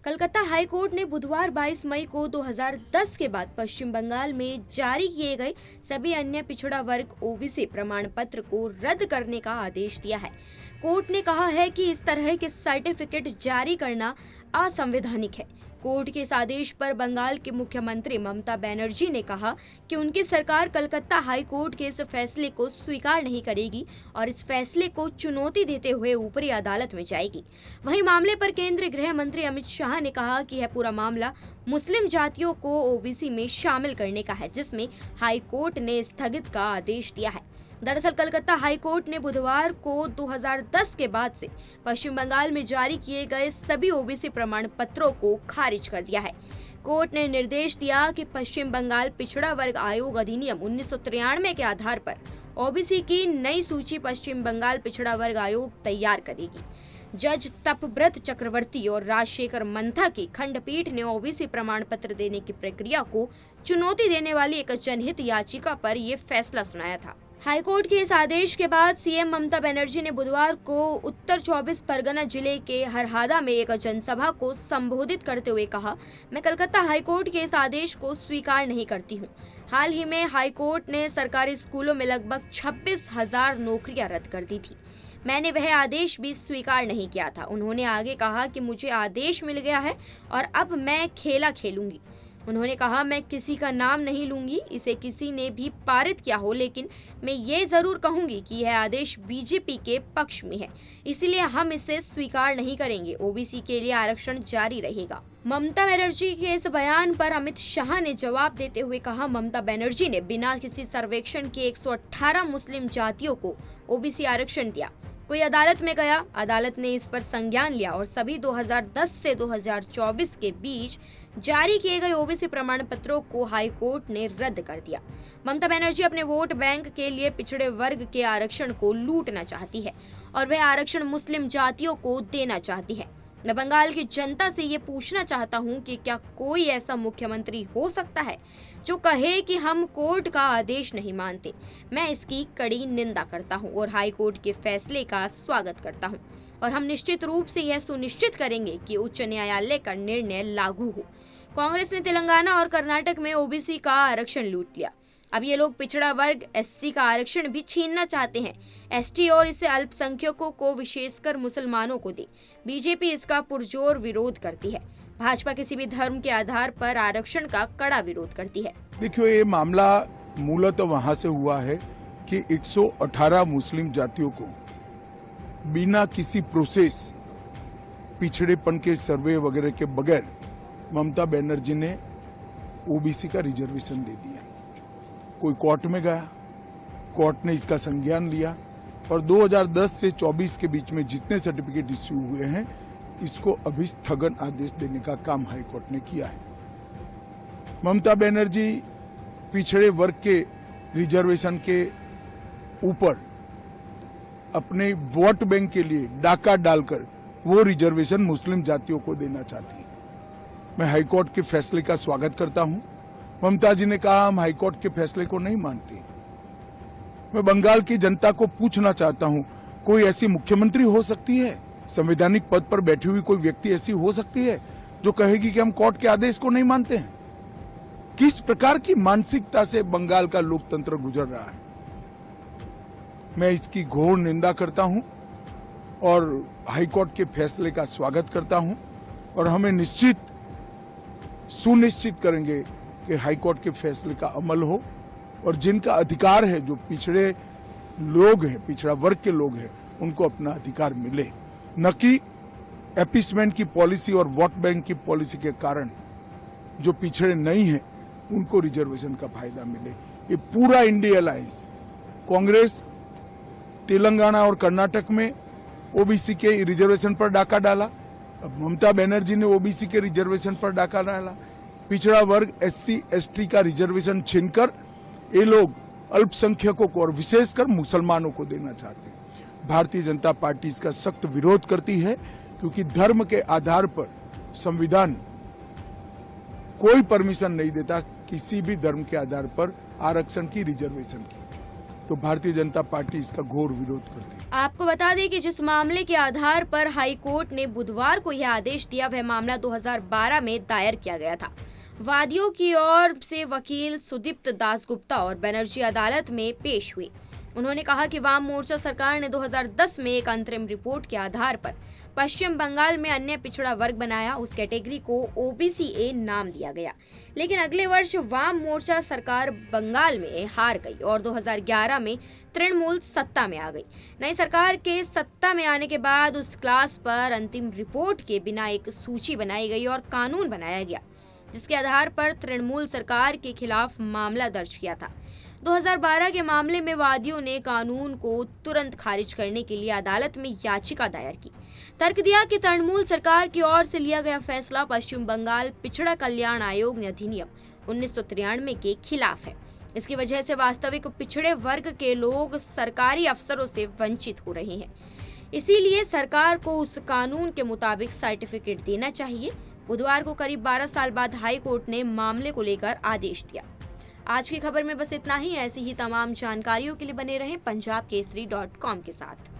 Calcutta high court ने बुधवार 22 मई को 2010 के बाद पश्चिम बंगाल में जारी किए गए सभी अन्य पिछड़ा वर्ग ओबीसी प्रमाण पत्र को रद्द करने का आदेश दिया है। कोर्ट ने कहा है कि इस तरह के सर्टिफिकेट जारी करना असंवैधानिक है। कोर्ट के इस आदेश पर बंगाल के मुख्यमंत्री ममता बनर्जी ने कहा कि उनकी सरकार कलकत्ता हाई कोर्ट के इस फैसले को स्वीकार नहीं करेगी और इस फैसले को चुनौती देते हुए ऊपरी अदालत में जाएगी। वहीं मामले पर केंद्रीय गृह मंत्री अमित शाह ने कहा कि यह पूरा मामला मुस्लिम जातियों को ओबीसी में शामिल करने का है, जिसमें हाई कोर्ट ने स्थगित का आदेश दिया है। दरअसल कलकत्ता हाई कोर्ट ने बुधवार को 2010 के बाद से पश्चिम बंगाल में जारी किए गए सभी ओबीसी प्रमाण पत्रों को खारिज कर दिया है। कोर्ट ने निर्देश दिया कि पश्चिम बंगाल पिछड़ा वर्ग आयोग अधिनियम 1993 के आधार पर ओबीसी की नई सूची पश्चिम बंगाल पिछड़ा वर्ग आयोग तैयार करेगी। जज तपब्रत चक्रवर्ती और राजशेखर मंथा की खंडपीठ ने ओबीसी प्रमाण पत्र देने की प्रक्रिया को चुनौती देने वाली एक जनहित याचिका पर यह फैसला सुनाया था। हाईकोर्ट के इस आदेश के बाद सीएम ममता बनर्जी ने बुधवार को उत्तर 24 परगना जिले के हरहादा में एक जनसभा को संबोधित करते हुए कहा, मैं कलकत्ता हाईकोर्ट के इस आदेश को स्वीकार नहीं करती हूँ। हाल ही में हाईकोर्ट ने सरकारी स्कूलों में लगभग 26,000 नौकरियां रद्द कर दी थी। मैंने वह आदेश भी स्वीकार नहीं किया था। उन्होंने आगे कहा कि मुझे आदेश मिल गया है और अब मैं खेला खेलूंगी। उन्होंने कहा, मैं किसी का नाम नहीं लूंगी, इसे किसी ने भी पारित किया हो, लेकिन मैं ये जरूर कहूंगी कि यह आदेश बीजेपी के पक्ष में है, इसलिए हम इसे स्वीकार नहीं करेंगे। ओबीसी के लिए आरक्षण जारी रहेगा। ममता बनर्जी के इस बयान पर अमित शाह ने जवाब देते हुए कहा, ममता बनर्जी ने बिना किसी सर्वेक्षण के 118 मुस्लिम जातियों को ओबीसी आरक्षण दिया। कोई अदालत में गया, अदालत ने इस पर संज्ञान लिया और सभी 2010 से 2024 के बीच जारी किए गए ओबीसी प्रमाण पत्रों को हाई कोर्ट ने रद्द कर दिया। ममता बनर्जी अपने वोट बैंक के लिए पिछड़े वर्ग के आरक्षण को लूटना चाहती है और वह आरक्षण मुस्लिम जातियों को देना चाहती है। मैं बंगाल की जनता से ये पूछना चाहता हूँ कि क्या कोई ऐसा मुख्यमंत्री हो सकता है जो कहे कि हम कोर्ट का आदेश नहीं मानते। मैं इसकी कड़ी निंदा करता हूँ और हाई कोर्ट के फैसले का स्वागत करता हूँ और हम निश्चित रूप से यह सुनिश्चित करेंगे कि उच्च न्यायालय का निर्णय लागू हो। कांग्रेस ने तेलंगाना और कर्नाटक में ओबीसी का आरक्षण लूट लिया। अब ये लोग पिछड़ा वर्ग एससी का आरक्षण भी छीनना चाहते हैं। एसटी और इसे अल्पसंख्यकों को विशेषकर मुसलमानों को दे। बीजेपी इसका पुरजोर विरोध करती है। भाजपा किसी भी धर्म के आधार पर आरक्षण का कड़ा विरोध करती है। देखिए, ये मामला मूलतः वहां से हुआ है कि 118 मुस्लिम जातियों को बिना किसी प्रोसेस, पिछड़ेपन के सर्वे वगैरह के बगैर ममता बनर्जी ने ओबीसी का रिजर्वेशन दे दिया। कोई कोर्ट में गया, कोर्ट ने इसका संज्ञान लिया और 2010 से 24 के बीच में जितने सर्टिफिकेट इश्यू हुए हैं, इसको अभी स्थगन आदेश देने का काम हाईकोर्ट ने किया है। ममता बनर्जी पिछड़े वर्ग के रिजर्वेशन के ऊपर अपने वोट बैंक के लिए डाका डालकर वो रिजर्वेशन मुस्लिम जातियों को देना चाहती है। मैं हाईकोर्ट के फैसले का स्वागत करता हूं। ममता जी ने कहा, हम हाईकोर्ट के फैसले को नहीं मानते। मैं बंगाल की जनता को पूछना चाहता हूं, कोई ऐसी मुख्यमंत्री हो सकती है, संवैधानिक पद पर बैठी हुई कोई व्यक्ति ऐसी हो सकती है जो कहेगी कि हम कोर्ट के आदेश को नहीं मानते हैं? किस प्रकार की मानसिकता से बंगाल का लोकतंत्र गुजर रहा है? मैं इसकी घोर निंदा करता हूं और हाईकोर्ट के फैसले का स्वागत करता हूं और हमें सुनिश्चित करेंगे कि हाईकोर्ट के फैसले का अमल हो और जिनका अधिकार है, जो पिछड़े लोग हैं, पिछड़ा वर्ग के लोग हैं, उनको अपना अधिकार मिले, न कि एपीसमेंट की पॉलिसी और वोट बैंक की पॉलिसी के कारण जो पिछड़े नहीं हैं उनको रिजर्वेशन का फायदा मिले। ये पूरा इंडिया अलायंस, कांग्रेस तेलंगाना और कर्नाटक में ओबीसी के रिजर्वेशन पर डाका डाला, अब ममता बनर्जी ने ओबीसी के रिजर्वेशन पर डाका डाला। पिछड़ा वर्ग एससी एसटी का रिजर्वेशन छीनकर ये लोग अल्पसंख्यकों को और विशेषकर मुसलमानों को देना चाहते हैं। भारतीय जनता पार्टी इसका सख्त विरोध करती है क्योंकि धर्म के आधार पर संविधान कोई परमिशन नहीं देता किसी भी धर्म के आधार पर आरक्षण की, रिजर्वेशन की। तो भारतीय जनता पार्टी इसका घोर विरोध करती है। आपको बता दें कि जिस मामले के आधार पर हाई कोर्ट ने बुधवार को यह आदेश दिया, वह मामला 2012 में दायर किया गया था। वादियों की ओर से वकील सुदीप्त दासगुप्ता और बनर्जी अदालत में पेश हुए। उन्होंने कहा कि वाम मोर्चा सरकार ने 2010 में एक अंतरिम रिपोर्ट के आधार पर पश्चिम बंगाल में अन्य पिछड़ा वर्ग बनाया, उस कैटेगरी को ओबीसी ए नाम दिया गया। लेकिन अगले वर्ष वाम मोर्चा सरकार बंगाल में हार गई और 2011 में तृणमूल सत्ता में आ गई। नई सरकार के सत्ता में आने के बाद उस क्लास पर अंतिम रिपोर्ट के बिना एक सूची बनाई गई और कानून बनाया गया, जिसके आधार पर तृणमूल सरकार के खिलाफ मामला दर्ज किया था। 2012 के मामले में वादियों ने कानून को तुरंत खारिज करने के लिए अदालत में याचिका दायर की। तर्क दिया कि तृणमूल सरकार की ओर से लिया गया फैसला पश्चिम बंगाल पिछड़ा कल्याण आयोग अधिनियम 1993 के खिलाफ है। इसकी वजह से वास्तविक पिछड़े वर्ग के लोग सरकारी अफसरों से वंचित हो रहे हैं। इसीलिए सरकार को उस कानून के मुताबिक सर्टिफिकेट देना चाहिए। बुधवार को करीब 12 साल बाद हाई कोर्ट ने मामले को लेकर आदेश दिया। आज की खबर में बस इतना ही। ऐसी ही तमाम जानकारियों के लिए बने रहें पंजाबकेसरी.com के साथ।